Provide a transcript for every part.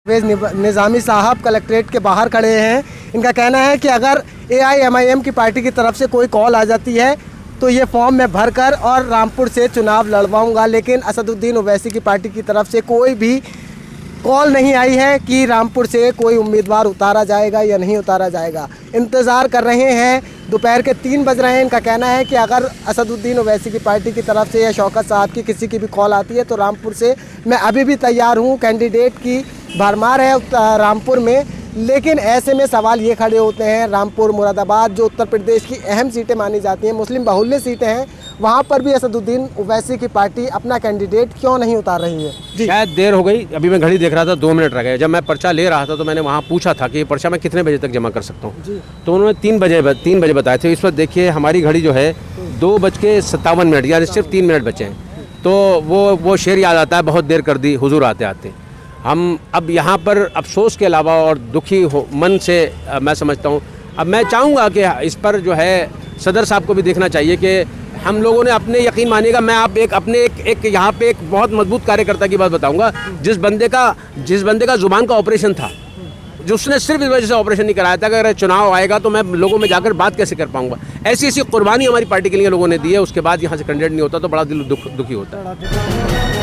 निज़ामी साहब कलेक्ट्रेट के बाहर खड़े हैं। इनका कहना है कि अगर AIMIM की पार्टी की तरफ से कोई कॉल आ जाती है तो ये फॉर्म मैं भरकर और रामपुर से चुनाव लड़वाऊंगा, लेकिन असदुद्दीन ओवैसी की पार्टी की तरफ से कोई भी कॉल नहीं आई है कि रामपुर से कोई उम्मीदवार उतारा जाएगा या नहीं उतारा जाएगा। इंतज़ार कर रहे हैं, दोपहर के 3 बज रहे हैं। इनका कहना है कि अगर असदुद्दीन ओवैसी की पार्टी की तरफ से या शौकत साहब की किसी की भी कॉल आती है तो रामपुर से मैं अभी भी तैयार हूँ। कैंडिडेट की भरमार है रामपुर में, लेकिन ऐसे में सवाल ये खड़े होते हैं, रामपुर मुरादाबाद जो उत्तर प्रदेश की अहम सीटें मानी जाती हैं, मुस्लिम बहुल्य सीटें हैं, वहाँ पर भी असदुद्दीन ओवैसी की पार्टी अपना कैंडिडेट क्यों नहीं उतार रही है? जी शायद देर हो गई। अभी मैं घड़ी देख रहा था, 2 मिनट रह गए। जब मैं पर्चा ले रहा था तो मैंने वहाँ पूछा था कि ये पर्चा मैं कितने बजे तक जमा कर सकता हूँ, तो उन्होंने 3 बजे बताए थे। इस वक्त देखिए हमारी घड़ी जो है 2:57 यानी सिर्फ 3 मिनट बचे हैं। तो वो शेर याद आता है, बहुत देर कर दी हुजूर आते आते। हम अब यहाँ पर अफसोस के अलावा और दुखी मन से मैं समझता हूँ, अब मैं चाहूँगा कि इस पर जो है सदर साहब को भी देखना चाहिए कि हम लोगों ने अपने यकीन मानेगा। मैं आप एक यहाँ पे एक बहुत मजबूत कार्यकर्ता की बात बताऊँगा, जिस बंदे का ज़ुबान का ऑपरेशन था, जो उसने सिर्फ इस वजह से ऑपरेशन नहीं कराया था कि अगर चुनाव आएगा तो मैं लोगों में जाकर बात कैसे कर पाऊँगा। ऐसी कुर्बानी हमारी पार्टी के लिए लोगों ने दी है, उसके बाद यहाँ से कैंडिडेट नहीं होता तो बड़ा दिल दुखी होता है।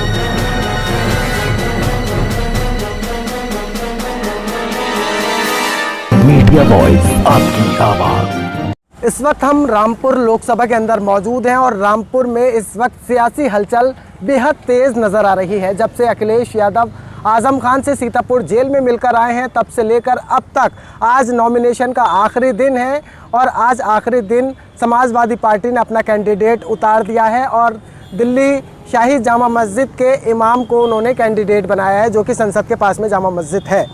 मीडिया वॉइस, आपकी आवाज। इस वक्त हम रामपुर लोकसभा के अंदर मौजूद हैं और रामपुर में इस वक्त सियासी हलचल बेहद तेज़ नज़र आ रही है। जब से अखिलेश यादव आज़म खान से सीतापुर जेल में मिलकर आए हैं तब से लेकर अब तक आज नॉमिनेशन का आखिरी दिन है और आज आखिरी दिन समाजवादी पार्टी ने अपना कैंडिडेट उतार दिया है और दिल्ली शाही जामा मस्जिद के इमाम को उन्होंने कैंडिडेट बनाया है, जो कि संसद के पास में जामा मस्जिद है।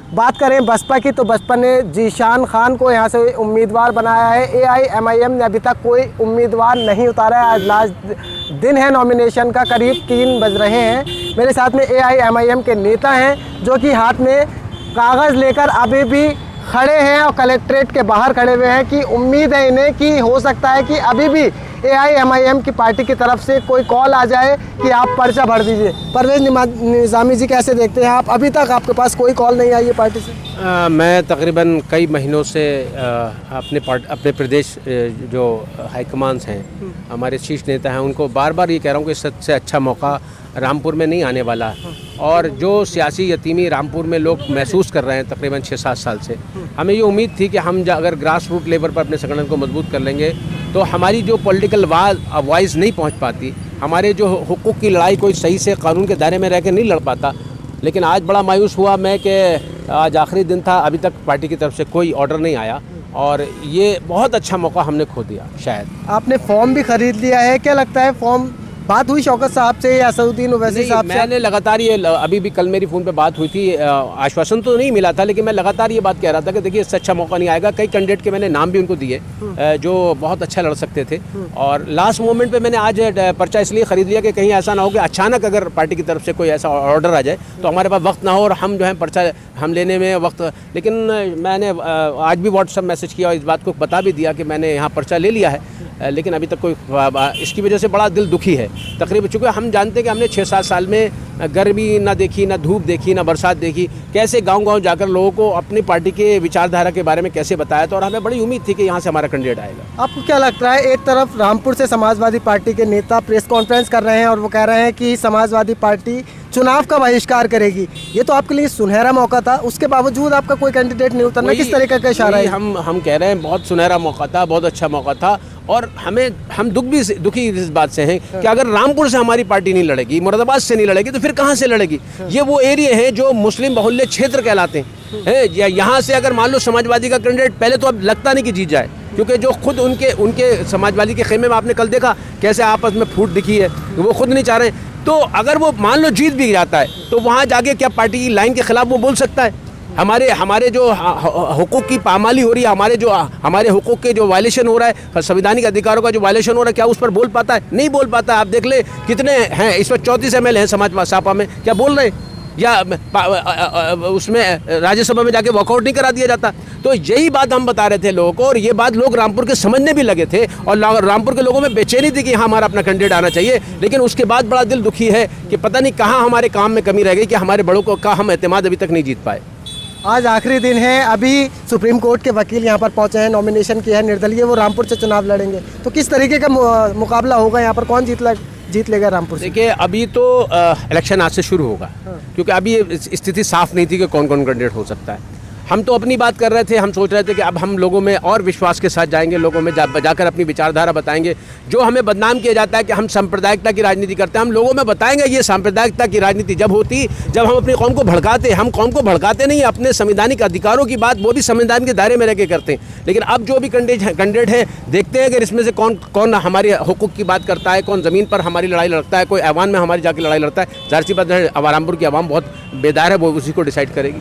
बात करें बसपा की तो बसपा ने जीशान खान को यहाँ से उम्मीदवार बनाया है। AIMIM ने अभी तक कोई उम्मीदवार नहीं उतारा है। आज लास्ट दिन है नॉमिनेशन का, करीब 3 बज रहे हैं। मेरे साथ में AIMIM के नेता हैं जो कि हाथ में कागज़ लेकर अभी भी खड़े हैं और कलेक्ट्रेट के बाहर खड़े हुए हैं कि उम्मीद है इन्हें कि हो सकता है कि अभी भी AIMIM की पार्टी की तरफ से कोई कॉल आ जाए कि आप पर्चा भर दीजिए। परवेज़ निज़ामी जी, कैसे देखते हैं आप? अभी तक आपके पास कोई कॉल नहीं आई है पार्टी से? मैं तकरीबन कई महीनों से अपने प्रदेश जो हाईकमांड्स हैं, हमारे शीर्ष नेता हैं, उनको बार बार ये कह रहा हूँ कि सबसे अच्छा मौका रामपुर में नहीं आने वाला। और जो सियासी यतीमी रामपुर में लोग महसूस कर रहे हैं तकरीबन 6-7 साल से, हमें ये उम्मीद थी कि हम अगर ग्रास रूट लेवल पर अपने संगठन को मजबूत कर लेंगे तो हमारी जो पॉलिटिकल वॉइस नहीं पहुंच पाती, हमारे जो हुकूक की लड़ाई कोई सही से कानून के दायरे में रह के नहीं लड़ पाता। लेकिन आज बड़ा मायूस हुआ मैं कि आज आखिरी दिन था, अभी तक पार्टी की तरफ से कोई ऑर्डर नहीं आया और ये बहुत अच्छा मौका हमने खो दिया। शायद आपने फॉर्म भी खरीद लिया है, क्या लगता है? फॉर्म बात हुई शौकत साहब से या असदुद्दीन ओवैसी साहब से? मैंने लगातार ये अभी भी कल मेरी फ़ोन पे बात हुई थी, आश्वासन तो नहीं मिला था, लेकिन मैं लगातार ये बात कह रहा था कि देखिए इससे अच्छा मौका नहीं आएगा। कई कैंडिडेट के मैंने नाम भी उनको दिए जो बहुत अच्छा लड़ सकते थे और लास्ट मोमेंट पे मैंने आज पर्चा इसलिए ख़रीद लिया कि कहीं ऐसा ना हो कि अचानक अगर पार्टी की तरफ से कोई ऐसा ऑर्डर आ जाए तो हमारे पास वक्त ना हो और हम जो है पर्चा हम लेने में वक्त। लेकिन मैंने आज भी व्हाट्सएप मैसेज किया और इस बात को बता भी दिया कि मैंने यहाँ पर्चा ले लिया है, लेकिन अभी तक कोई इसकी वजह से बड़ा दिल दुखी है तकरीबन। चूँकि हम जानते हैं कि हमने 6-7 साल में गर्मी ना देखी, ना धूप देखी, ना बरसात देखी, कैसे गांव-गांव जाकर लोगों को अपनी पार्टी के विचारधारा के बारे में कैसे बताया था और हमें बड़ी उम्मीद थी कि यहाँ से हमारा कैंडिडेट आएगा। आपको क्या लगता है, एक तरफ रामपुर से समाजवादी पार्टी के नेता प्रेस कॉन्फ्रेंस कर रहे हैं और वो कह रहे हैं कि समाजवादी पार्टी चुनाव का बहिष्कार करेगी, ये तो आपके लिए सुनहरा मौका था, उसके बावजूद आपका कोई कैंडिडेट नहीं उतरना, किस तरीके का इशारा है? हम कह रहे हैं बहुत सुनहरा मौका था, बहुत अच्छा मौका था और हम दुखी इस बात से हैं कि अगर रामपुर से हमारी पार्टी नहीं लड़ेगी, मुरादाबाद से नहीं लड़ेगी तो फिर कहाँ से लड़ेगी? ये वो एरिया है जो मुस्लिम बहुल्य क्षेत्र कहलाते हैं। यहाँ से अगर मान लो समाजवादी का कैंडिडेट, पहले तो अब लगता नहीं कि जीत जाए, क्योंकि जो खुद उनके समाजवादी के खेमे में आपने कल देखा कैसे आपस में फूट दिखी है, वो खुद नहीं चाह रहे। तो अगर वो मान लो जीत भी जाता है तो वहाँ जाके क्या पार्टी की लाइन के खिलाफ वो बोल सकता है? हमारे जो हुकूक की पामाली हो रही है, हमारे हुकूक के जो वायलेशन हो रहा है, संवैधानिक अधिकारों का जो वायलेशन हो रहा है, क्या उस पर बोल पाता है? नहीं बोल पाता। आप देख ले कितने हैं इस वक्त 34 ML हैं समाज सापा में, क्या बोल रहे हैं? या उसमें राज्यसभा में जाके वॉकआउट नहीं करा दिया जाता। तो यही बात हम बता रहे थे लोगों को, और ये बात लोग रामपुर के समझने भी लगे थे, और रामपुर के लोगों में बेचैनी थी कि हाँ हमारा अपना कैंडिडेट आना चाहिए। लेकिन उसके बाद बड़ा दिल दुखी है कि पता नहीं कहाँ हमारे काम में कमी रह गई कि हमारे बड़ों का हम एतमाद अभी तक नहीं जीत पाए। आज आखिरी दिन है, अभी सुप्रीम कोर्ट के वकील यहाँ पर पहुँचे हैं, नॉमिनेशन किया है निर्दलीय, वो रामपुर से चुनाव लड़ेंगे। तो किस तरीके का मुकाबला होगा यहाँ पर, कौन जीत लेगा रामपुर से? देखिए अभी तो इलेक्शन आज से शुरू होगा, क्योंकि अभी स्थिति साफ नहीं थी कि कौन कौन कैंडिडेट हो सकता है। हम तो अपनी बात कर रहे थे, हम सोच रहे थे कि अब हम लोगों में और विश्वास के साथ जाएंगे, लोगों में जाकर अपनी विचारधारा बताएंगे। जो हमें बदनाम किया जाता है कि हम सांप्रदायिकता की राजनीति करते हैं, हम लोगों में बताएंगे ये सांप्रदायिकता की राजनीति जब होती जब हम अपनी कौम को भड़काते। हम कौम को भड़काते नहीं, अपने संवैधानिक अधिकारों की बात वो भी संविधान के दायरे में रह के करते हैं। लेकिन अब जो भी कैंडिडेट है, देखते हैं कि इसमें से कौन कौन हमारे हुकूक की बात करता है, कौन ज़मीन पर हमारी लड़ाई लड़ता है, कोई ऐवान में हमारी जाके लड़ाई लड़ता है। जाहिर सी बात है रामपुर की आवाम बहुत बेदार है, वो उसी को डिसाइड करेगी।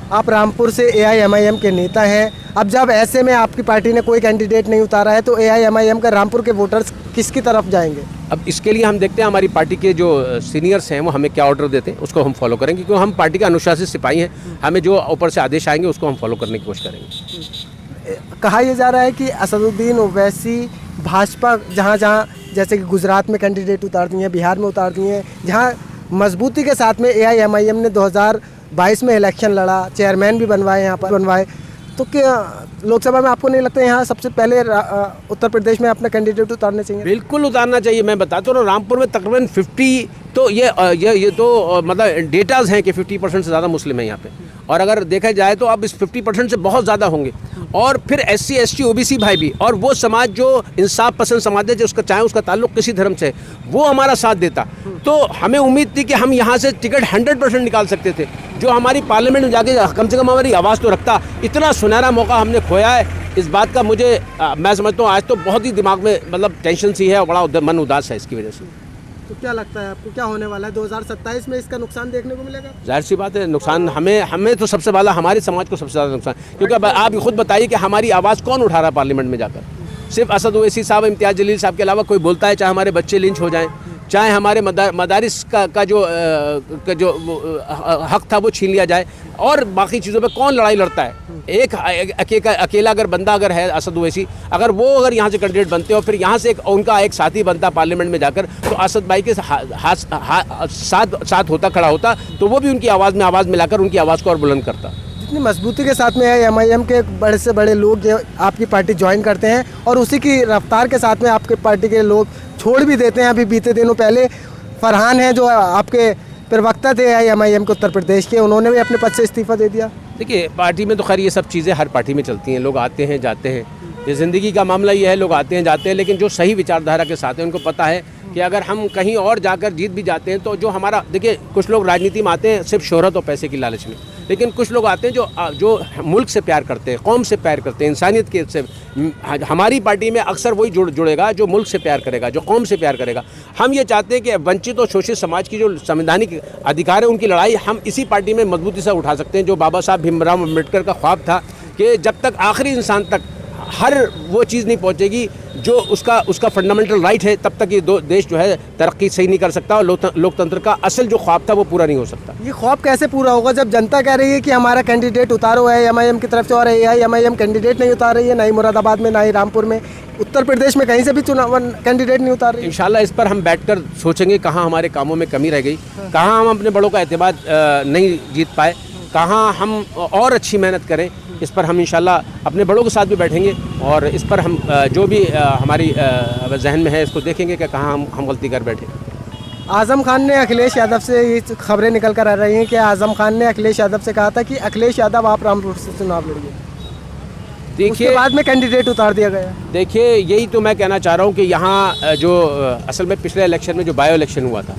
आप रामपुर से AIMIM के नेता हैं, अब जब ऐसे में आपकी पार्टी ने कोई कैंडिडेट नहीं उतारा है तो AIMIM का रामपुर के वोटर्स किसकी तरफ जाएंगे? अब इसके लिए हम देखते हैं हमारी पार्टी के जो सीनियर्स हैं वो हमें क्या ऑर्डर देते हैं, उसको हम फॉलो करेंगे, क्योंकि हम पार्टी के अनुशासित सिपाही हैं। हमें जो ऊपर से आदेश आएंगे उसको हम फॉलो करने की कोशिश करेंगे। कहा यह जा रहा है कि असदुद्दीन ओवैसी भाजपा जहाँ जैसे कि गुजरात में कैंडिडेट उतार दिए हैं, बिहार में उतार दिए हैं, जहाँ मजबूती के साथ में AIMIM ने 2022 में इलेक्शन लड़ा, चेयरमैन भी बनवाए, यहाँ पर बनवाए, तो क्या लोकसभा में आपको नहीं लगता यहाँ सबसे पहले उत्तर प्रदेश में अपना कैंडिडेट उतारने चाहिए? बिल्कुल उतारना चाहिए। मैं बताता हूँ रामपुर में तकरीबन 50 तो ये तो मतलब डेटाज हैं कि 50% से ज़्यादा मुस्लिम हैं यहाँ पे, और अगर देखा जाए तो अब इस 50% से बहुत ज़्यादा होंगे। और फिर SC ST OBC भाई भी, और वो समाज जो इंसाफ पसंद समाज है, जो उसका चाहे उसका ताल्लुक किसी धर्म से, वो हमारा साथ देता। तो हमें उम्मीद थी कि हम यहाँ से टिकट 100% निकाल सकते थे, जो हमारी पार्लियामेंट में जाके कम से कम हमारी आवाज़ तो रखता। इतना सुनहरा मौका हमने खोया है, इस बात का मुझे मैं समझता हूँ आज तो बहुत ही दिमाग में मतलब टेंशन सी है, और बड़ा मन उदास है इसकी वजह से। तो क्या लगता है आपको, क्या होने वाला है 2027 में? इसका नुकसान देखने को मिलेगा? जाहिर सी बात है नुकसान हमें तो सबसे वाला, हमारे समाज को सबसे ज़्यादा नुकसान, क्योंकि अब आप खुद बताइए कि हमारी आवाज़ कौन उठा रहा है पार्लियामेंट में जाकर? सिर्फ असद ओवैसी साहब, इम्तियाज़ जलील साहब के अलावा कोई बोलता है? चाहे हमारे बच्चे लिंच हो जाएं, चाहे हमारे मदारिस का जो हक था वो छीन लिया जाए, और बाकी चीज़ों पे कौन लड़ाई लड़ता है? एक अकेला अगर बंदा अगर है असद ओवैसी, अगर यहाँ से कैंडिडेट बनते हो, फिर यहाँ से उनका एक साथी बनता पार्लियामेंट में जाकर, तो असद भाई के साथ होता, खड़ा होता, तो वो भी उनकी आवाज़ में आवाज़ मिलाकर उनकी आवाज़ को और बुलंद करता। जितनी मजबूती के साथ में AIMIM के बड़े से बड़े लोग ये आपकी पार्टी ज्वाइन करते हैं, और उसी की रफ्तार के साथ में आपके पार्टी के लोग छोड़ भी देते हैं। अभी बीते दिनों पहले फरहान हैं जो आपके प्रवक्ता थे AIMIM के उत्तर प्रदेश के, उन्होंने भी अपने पद से इस्तीफा दे दिया। देखिए पार्टी में तो खैर ये सब चीज़ें हर पार्टी में चलती हैं, लोग आते हैं जाते हैं, ये ज़िंदगी का मामला ये है, लोग आते हैं जाते हैं। लेकिन जो सही विचारधारा के साथ है, उनको पता है कि अगर हम कहीं और जाकर जीत भी जाते हैं तो जो हमारा, देखिए कुछ लोग राजनीति में आते हैं सिर्फ शोहरत और पैसे की लालच में, लेकिन कुछ लोग आते हैं जो मुल्क से प्यार करते हैं, कौम से प्यार करते हैं, इंसानियत के से। हमारी पार्टी में अक्सर वही जुड़ेगा जो मुल्क से प्यार करेगा, जो कौम से प्यार करेगा। हम ये चाहते हैं कि वंचित और शोषित समाज की जो संवैधानिक अधिकार है, उनकी लड़ाई हम इसी पार्टी में मजबूती से उठा सकते हैं। जो बाबा साहब भीमराव अम्बेडकर का ख्वाब था कि जब तक आखिरी इंसान तक हर वो चीज़ नहीं पहुंचेगी जो उसका फंडामेंटल राइट है, तब तक ये देश जो है तरक्की सही नहीं कर सकता, और लोकतंत्र का असल जो ख्वाब था वो पूरा नहीं हो सकता। ये ख्वाब कैसे पूरा होगा जब जनता कह रही है कि हमारा कैंडिडेट उतारो AIMIM की तरफ से, और AIMIM कैंडिडेट नहीं उतार रही है, ना ही मुरादाबाद में, ना ही रामपुर में, उत्तर प्रदेश में कहीं से भी चुनाव कैंडिडेट नहीं उतार रही है? इंशाल्लाह इस पर हम बैठकर सोचेंगे कहाँ हमारे कामों में कमी रह गई, कहाँ हम अपने बड़ों का एतमाद नहीं जीत पाए, कहाँ हम और अच्छी मेहनत करें। इस पर हम इंशाल्लाह अपने बड़ों के साथ भी बैठेंगे, और इस पर हम जो भी हमारी जहन में है इसको देखेंगे कि कहाँ हम गलती कर बैठे। आज़म खान ने अखिलेश यादव से, ये खबरें निकल कर आ रही हैं कि आज़म खान ने अखिलेश यादव से कहा था कि अखिलेश यादव आप रामपुर से चुनाव लड़िए, देखिए बाद में कैंडिडेट उतार दिया गया। देखिए यही तो मैं कहना चाह रहा हूँ कि यहाँ जो असल में पिछले इलेक्शन में जो बायो इलेक्शन हुआ था,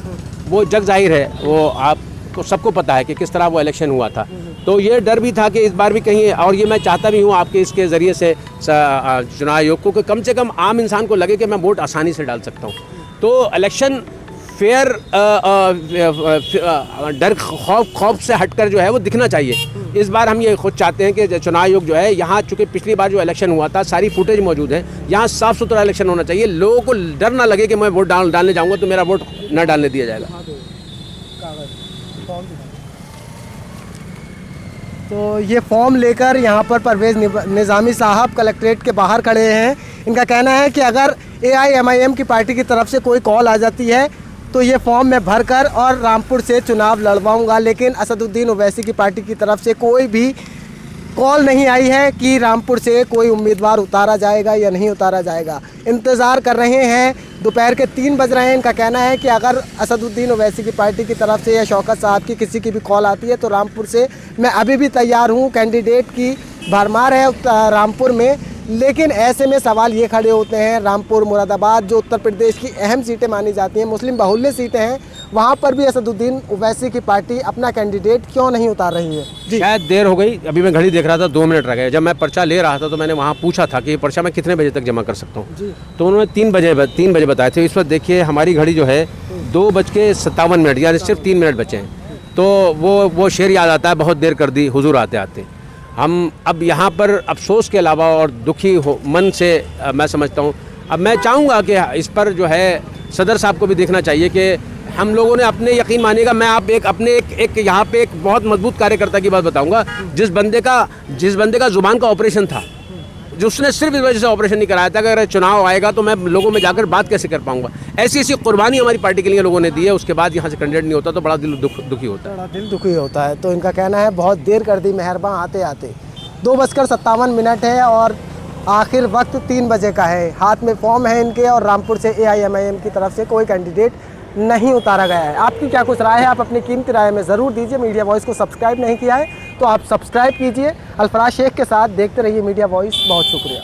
वो जग जाहिर है, वो आपको सबको पता है कि किस तरह वो इलेक्शन हुआ था। तो ये डर भी था कि इस बार भी कहीं, और ये मैं चाहता भी हूँ आपके इसके ज़रिए से चुनाव आयोग को, कि कम से कम आम इंसान को लगे कि मैं वोट आसानी से डाल सकता हूँ। तो इलेक्शन फेयर डर खौफ से हटकर जो है वो दिखना चाहिए। इस बार हम ये खुद चाहते हैं कि चुनाव आयोग जो है यहाँ, चूँकि पिछली बार जो इलेक्शन हुआ था सारी फुटेज मौजूद है, यहाँ साफ़ सुथरा इलेक्शन होना चाहिए। लोगों को डर ना लगे कि मैं वोट डालने जाऊँगा तो मेरा वोट न डालने दिया जाएगा। तो ये फॉर्म लेकर यहाँ पर परवेज़ निज़ामी साहब कलेक्ट्रेट के बाहर खड़े हैं। इनका कहना है कि अगर AIMIM की पार्टी की तरफ से कोई कॉल आ जाती है तो ये फॉर्म मैं भरकर और रामपुर से चुनाव लड़वाऊंगा, लेकिन असदुद्दीन ओवैसी की पार्टी की तरफ से कोई भी कॉल नहीं आई है कि रामपुर से कोई उम्मीदवार उतारा जाएगा या नहीं उतारा जाएगा। इंतज़ार कर रहे हैं, दोपहर के 3 बज रहे हैं। इनका कहना है कि अगर असदुद्दीन ओवैसी की पार्टी की तरफ से या शौकत साहब की किसी की भी कॉल आती है तो रामपुर से मैं अभी भी तैयार हूँ। कैंडिडेट की भरमार है रामपुर में, लेकिन ऐसे में सवाल ये खड़े होते हैं, रामपुर मुरादाबाद जो उत्तर प्रदेश की अहम सीटें मानी जाती हैं, मुस्लिम बहुल्य सीटें हैं, वहाँ पर भी असदुद्दीन ओवैसी की पार्टी अपना कैंडिडेट क्यों नहीं उतार रही है? जी शायद देर हो गई। अभी मैं घड़ी देख रहा था, 2 मिनट रह गए। जब मैं पर्चा ले रहा था तो मैंने वहाँ पूछा था कि ये पर्चा मैं कितने बजे तक जमा कर सकता हूँ, तो उन्होंने 3 बजे बताए थे। इस वक्त देखिए हमारी घड़ी जो है 2:57 यानी सिर्फ 3 मिनट बचे हैं। तो वो शेर याद आता है, बहुत देर कर दी हुजूर आते आते। हम अब यहाँ पर अफसोस के अलावा और दुखी हो मन से मैं समझता हूँ, अब मैं चाहूँगा कि इस पर जो है सदर साहब को भी देखना चाहिए कि हम लोगों ने अपने यकीन मानेगा। मैं आप एक यहाँ पे एक बहुत मजबूत कार्यकर्ता की बात बताऊँगा, जिस बंदे का ज़ुबान का ऑपरेशन था, जिसने सिर्फ इस वजह से ऑपरेशन नहीं कराया था कि अगर चुनाव आएगा तो मैं लोगों में जाकर बात कैसे कर पाऊंगा। ऐसी कुर्बानी हमारी पार्टी के लिए लोगों ने दी है, उसके बाद यहाँ से कैंडिडेट नहीं होता तो बड़ा दिल दुखी होता है। बड़ा दिल दुखी होता है। तो इनका कहना है बहुत देर कर दी मेहरबान आते आते। 2:57 है और आखिर वक्त 3 बजे का है। हाथ में फॉर्म है इनके और रामपुर से AIMIM की तरफ से कोई कैंडिडेट नहीं उतारा गया है। आपकी क्या कुछ राय है? आप अपनी कीमती राय में ज़रूर दीजिए। मीडिया वॉइस को सब्सक्राइब नहीं किया है तो आप सब्सक्राइब कीजिए। अल्फराज शेख के साथ देखते रहिए मीडिया वॉइस। बहुत शुक्रिया।